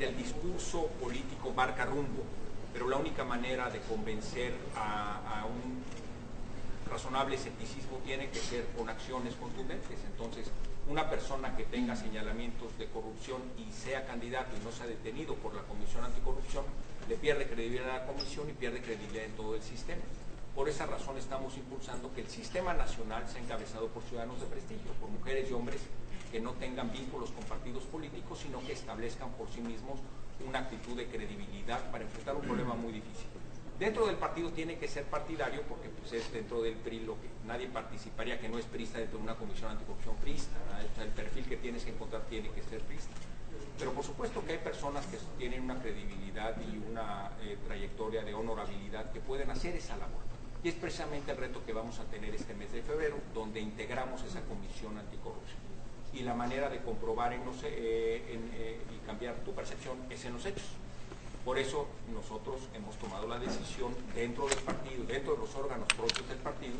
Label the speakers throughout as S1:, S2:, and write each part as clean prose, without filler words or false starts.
S1: el discurso político marca rumbo, pero la única manera de convencer a un razonable escepticismo tiene que ser con acciones contundentes. Entonces, una persona que tenga señalamientos de corrupción y sea candidato y no sea detenido por la Comisión Anticorrupción, le pierde credibilidad a la Comisión y pierde credibilidad en todo el sistema. Por esa razón estamos impulsando que el sistema nacional sea encabezado por ciudadanos de prestigio, por mujeres y hombres que no tengan vínculos con partidos políticos, sino que establezcan por sí mismos una actitud de credibilidad para enfrentar un problema muy difícil. Dentro del partido tiene que ser partidario, porque pues, es dentro del PRI lo que nadie participaría que no es priista dentro de una comisión anticorrupción priista, ¿no? O sea, el perfil que tienes que encontrar tiene que ser priista. Pero por supuesto que hay personas que tienen una credibilidad y una trayectoria de honorabilidad que pueden hacer esa labor. Y es precisamente el reto que vamos a tener este mes de febrero, donde integramos esa comisión anticorrupción. Y la manera de comprobar y cambiar tu percepción es en los hechos. Por eso nosotros hemos tomado la decisión dentro del partido, dentro de los órganos propios del partido,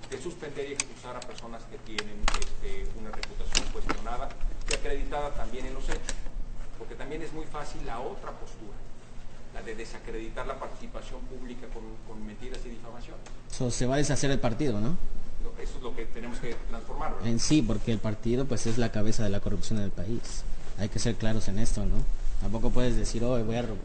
S1: de suspender y expulsar a personas que tienen una reputación cuestionada y acreditada también en los hechos. Porque también es muy fácil la otra postura, la de desacreditar la participación pública con mentiras y difamación.
S2: So, se va a deshacer el partido, ¿no?
S1: Eso es lo que tenemos que transformar, ¿verdad?
S2: En sí, porque el partido pues es la cabeza de la corrupción del país. Hay que ser claros en esto, ¿no? Tampoco puedes decir, oh,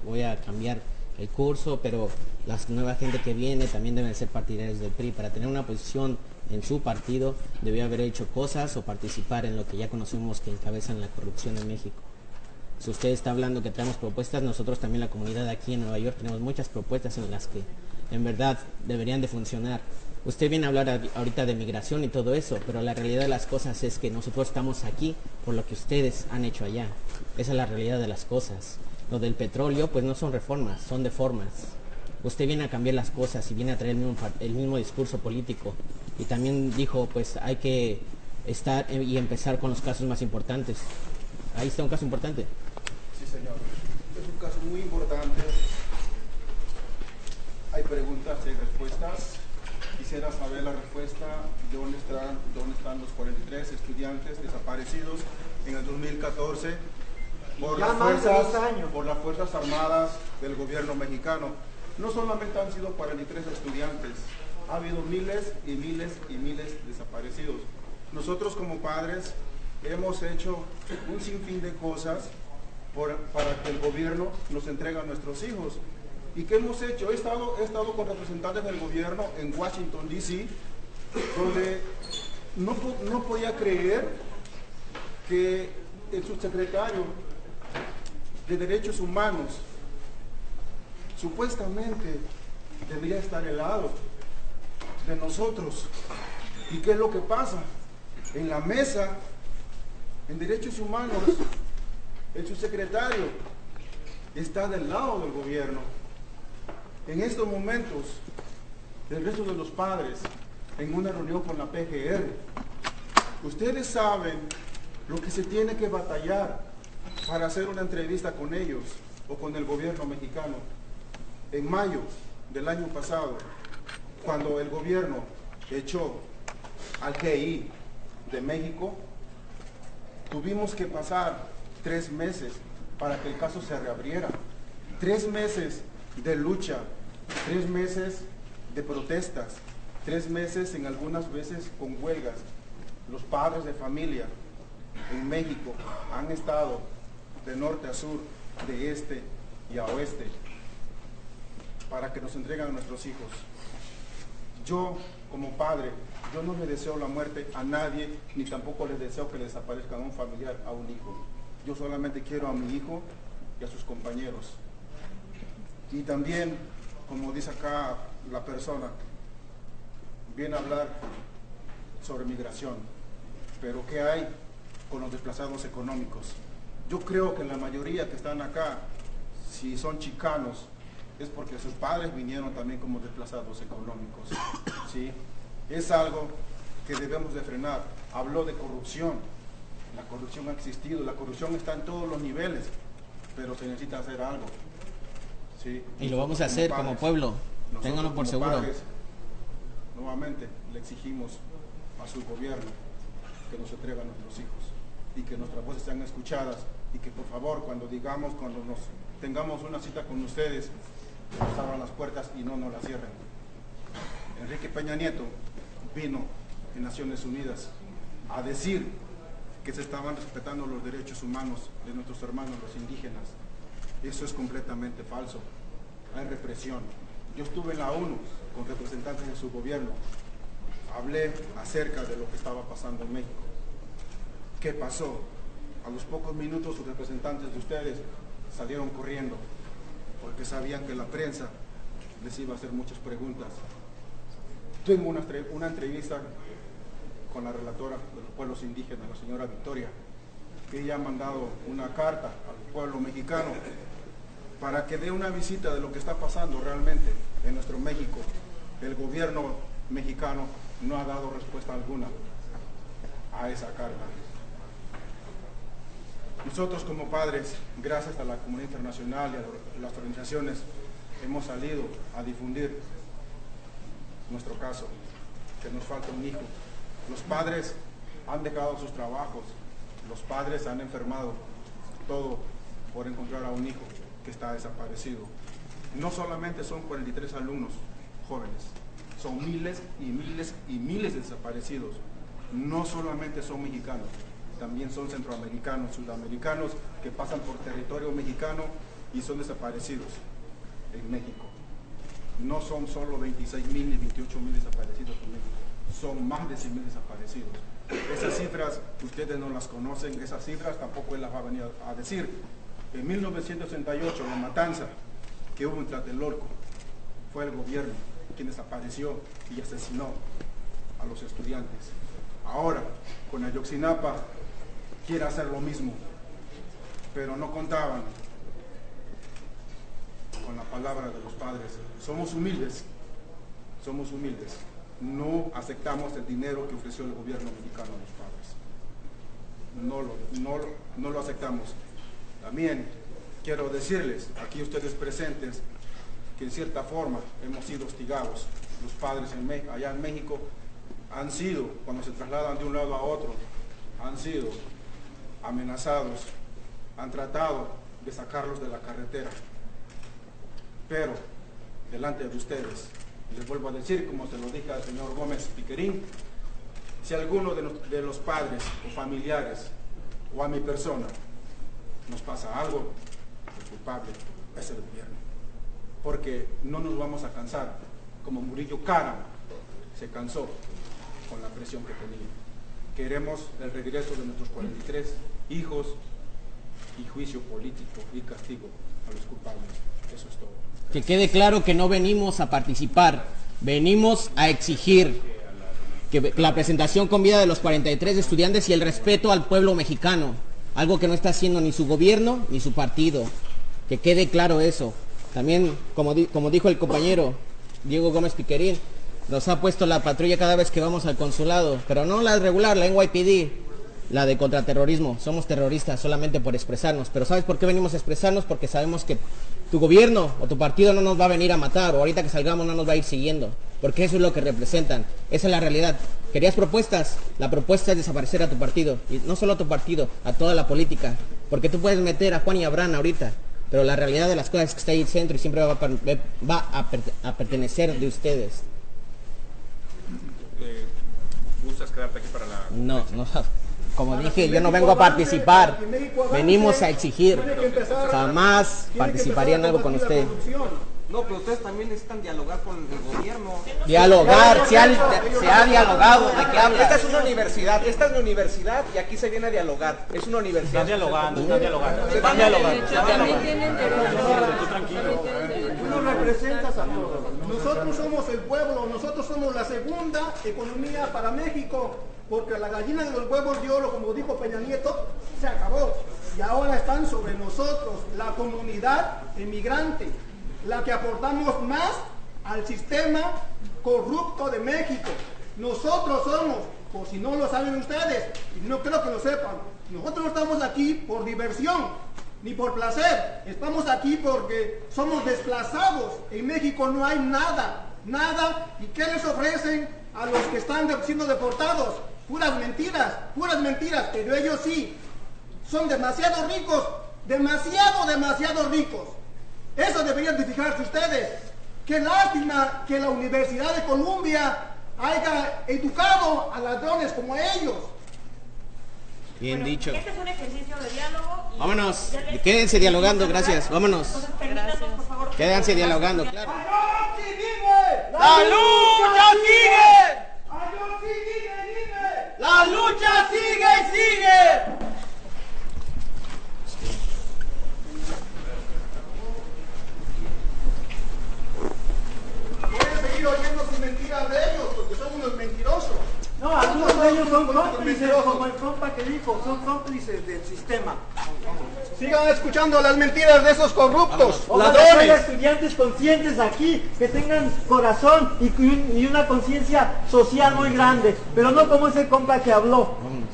S2: voy a cambiar el curso, pero la nueva gente que viene también deben ser partidarios del PRI. Para tener una posición en su partido, debió haber hecho cosas o participar en lo que ya conocemos que encabezan la corrupción en México. Si usted está hablando que traemos propuestas, nosotros también la comunidad aquí en Nueva York tenemos muchas propuestas en las que en verdad deberían de funcionar. Usted viene a hablar ahorita de migración y todo eso, pero la realidad de las cosas es que nosotros estamos aquí por lo que ustedes han hecho allá. Esa es la realidad de las cosas. Lo del petróleo, pues no son reformas, son deformas. Usted viene a cambiar las cosas y viene a traer el mismo discurso político. Y también dijo, pues hay que estar y empezar con los casos más importantes. Ahí está un caso importante.
S3: Sí, señor. Es un caso muy importante. Hay preguntas y respuestas. Quisiera saber la respuesta de dónde están los 43 estudiantes desaparecidos en el 2014 por las Fuerzas Armadas del gobierno mexicano. No solamente han sido 43 estudiantes, ha habido miles y miles y miles desaparecidos. Nosotros como padres hemos hecho un sinfín de cosas para que el gobierno nos entregue a nuestros hijos. ¿Y qué hemos hecho? He estado con representantes del gobierno en Washington, D.C., donde no podía creer que el subsecretario de Derechos Humanos supuestamente debería estar al lado de nosotros. ¿Y qué es lo que pasa? En la mesa, en Derechos Humanos, el subsecretario está del lado del gobierno. En estos momentos, el resto de los padres, en una reunión con la PGR, ustedes saben lo que se tiene que batallar para hacer una entrevista con ellos o con el gobierno mexicano. En mayo del año pasado, cuando el gobierno echó al GI de México, tuvimos que pasar 3 meses para que el caso se reabriera. 3 meses de lucha, 3 meses de protestas, 3 meses en algunas veces con huelgas. Los padres de familia en México han estado de norte a sur, de este y a oeste, para que nos entreguen a nuestros hijos. Yo, como padre, yo no le deseo la muerte a nadie, ni tampoco les deseo que le desaparezcan a un familiar, a un hijo. Yo solamente quiero a mi hijo y a sus compañeros. Y también, como dice acá la persona, viene a hablar sobre migración, pero ¿qué hay con los desplazados económicos? Yo creo que la mayoría que están acá, si son chicanos, es porque sus padres vinieron también como desplazados económicos, ¿sí? Es algo que debemos de frenar. Habló de corrupción. La corrupción ha existido, la corrupción está en todos los niveles, pero se necesita hacer algo, ¿sí?
S2: Y lo vamos a hacer como pueblo, ténganlo por seguro.
S3: Padres, nuevamente le exigimos a su gobierno que nos entregue a nuestros hijos y que nuestras voces sean escuchadas y que por favor cuando nos tengamos una cita con ustedes, nos abran las puertas y no nos las cierren. Enrique Peña Nieto vino en Naciones Unidas a decir que se estaban respetando los derechos humanos de nuestros hermanos los indígenas. Eso es completamente falso. Hay represión. Yo estuve en la ONU con representantes de su gobierno. Hablé acerca de lo que estaba pasando en México. ¿Qué pasó? A los pocos minutos sus representantes de ustedes salieron corriendo porque sabían que la prensa les iba a hacer muchas preguntas. Tuve una entrevista con la relatora de los pueblos indígenas, la señora Victoria, que ella ha mandado una carta al pueblo mexicano para que dé una visita de lo que está pasando realmente en nuestro México. El gobierno mexicano no ha dado respuesta alguna a esa carta. Nosotros como padres, gracias a la comunidad internacional y a las organizaciones, hemos salido a difundir nuestro caso, que nos falta un hijo. Los padres han dejado sus trabajos, los padres han enfermado, todo por encontrar a un hijo que está desaparecido. No solamente son 43 alumnos jóvenes, son miles y miles y miles de desaparecidos. No solamente son mexicanos, también son centroamericanos, sudamericanos que pasan por territorio mexicano y son desaparecidos en México. No son solo 26.000 ni 28.000 desaparecidos en México, son más de 100.000 desaparecidos. Esas cifras ustedes no las conocen, esas cifras tampoco él las va a venir a decir. En 1968, la matanza que hubo en Tlatelolco, fue el gobierno quien desapareció y asesinó a los estudiantes. Ahora, con Ayotzinapa, quiere hacer lo mismo, pero no contaban con la palabra de los padres. Somos humildes, no aceptamos el dinero que ofreció el gobierno mexicano a los padres, no lo aceptamos. También quiero decirles, aquí ustedes presentes, que en cierta forma hemos sido hostigados. Los padres allá en México han sido, cuando se trasladan de un lado a otro, han sido amenazados, han tratado de sacarlos de la carretera. Pero, delante de ustedes, les vuelvo a decir, como se lo dije al señor Gómez Piquerín, si alguno de los padres o familiares o a mi persona nos pasa algo, el culpable es el gobierno. Porque no nos vamos a cansar, como Murillo Karam se cansó con la presión que tenía. Queremos el regreso de nuestros 43 hijos y juicio político y castigo a los culpables. Eso es todo.
S2: Que quede claro que no venimos a participar, venimos a exigir que la presentación con vida de los 43 estudiantes y el respeto al pueblo mexicano, algo que no está haciendo ni su gobierno ni su partido. Que quede claro eso. También, como dijo el compañero Diego Gómez Piquerín, nos ha puesto la patrulla cada vez que vamos al consulado, pero no la regular, la NYPD, la de contraterrorismo. Somos terroristas solamente por expresarnos, pero ¿sabes por qué venimos a expresarnos? Porque sabemos que tu gobierno o tu partido no nos va a venir a matar, o ahorita que salgamos no nos va a ir siguiendo, porque eso es lo que representan, esa es la realidad. ¿Querías propuestas? La propuesta es desaparecer a tu partido, y no solo a tu partido, a toda la política, porque tú puedes meter a Juan y a Abraham ahorita, pero la realidad de las cosas es que está ahí el centro y siempre va a pertenecer de ustedes.
S1: ¿Gustas quedarte aquí para la...?
S2: No, como dije, yo no vengo a participar, venimos a exigir, jamás participaría en algo con usted.
S4: No, pero ustedes también necesitan dialogar con el gobierno.
S2: Dialogar, se ha dialogado, ¿de qué habla?
S4: Esta es una universidad, y aquí se viene a dialogar. Es una universidad.
S5: Están dialogando.
S6: Tú nos representas a todos. Nosotros somos el pueblo, nosotros somos la segunda economía para México, porque la gallina de los huevos de oro, como dijo Peña Nieto, se acabó. Y ahora están sobre nosotros, la comunidad emigrante, la que aportamos más al sistema corrupto de México. Nosotros somos, por si no lo saben ustedes, y no creo que lo sepan, nosotros no estamos aquí por diversión, ni por placer, estamos aquí porque somos desplazados. En México no hay nada. ¿Y qué les ofrecen a los que están siendo deportados? Puras mentiras, pero ellos sí son demasiado ricos, demasiado ricos. Eso deberían de fijarse ustedes. Qué lástima que la Universidad de Columbia haya educado a ladrones como ellos.
S2: Bien dicho.
S5: Este es un ejercicio de diálogo.
S2: Vámonos, quédense dialogando, gracias, vámonos.
S5: Permítanos, por favor.
S2: Quédense dialogando, claro.
S6: ¡Ayotzi vive!
S7: ¡La lucha sigue!
S6: ¡Ayotzi vive!
S7: ¡La lucha sigue y sigue!
S6: Pueden seguir oyendo sus mentiras de ellos, porque son unos mentirosos.
S8: No, algunos de ellos son cómplices, como el compa que dijo, son cómplices del sistema.
S6: Sigan escuchando las mentiras de esos corruptos,
S8: Ojalá que haya
S6: ladrones.
S8: estudiantes conscientes aquí, que tengan corazón y una conciencia social muy grande, pero no como ese compa que habló.
S2: Vámonos.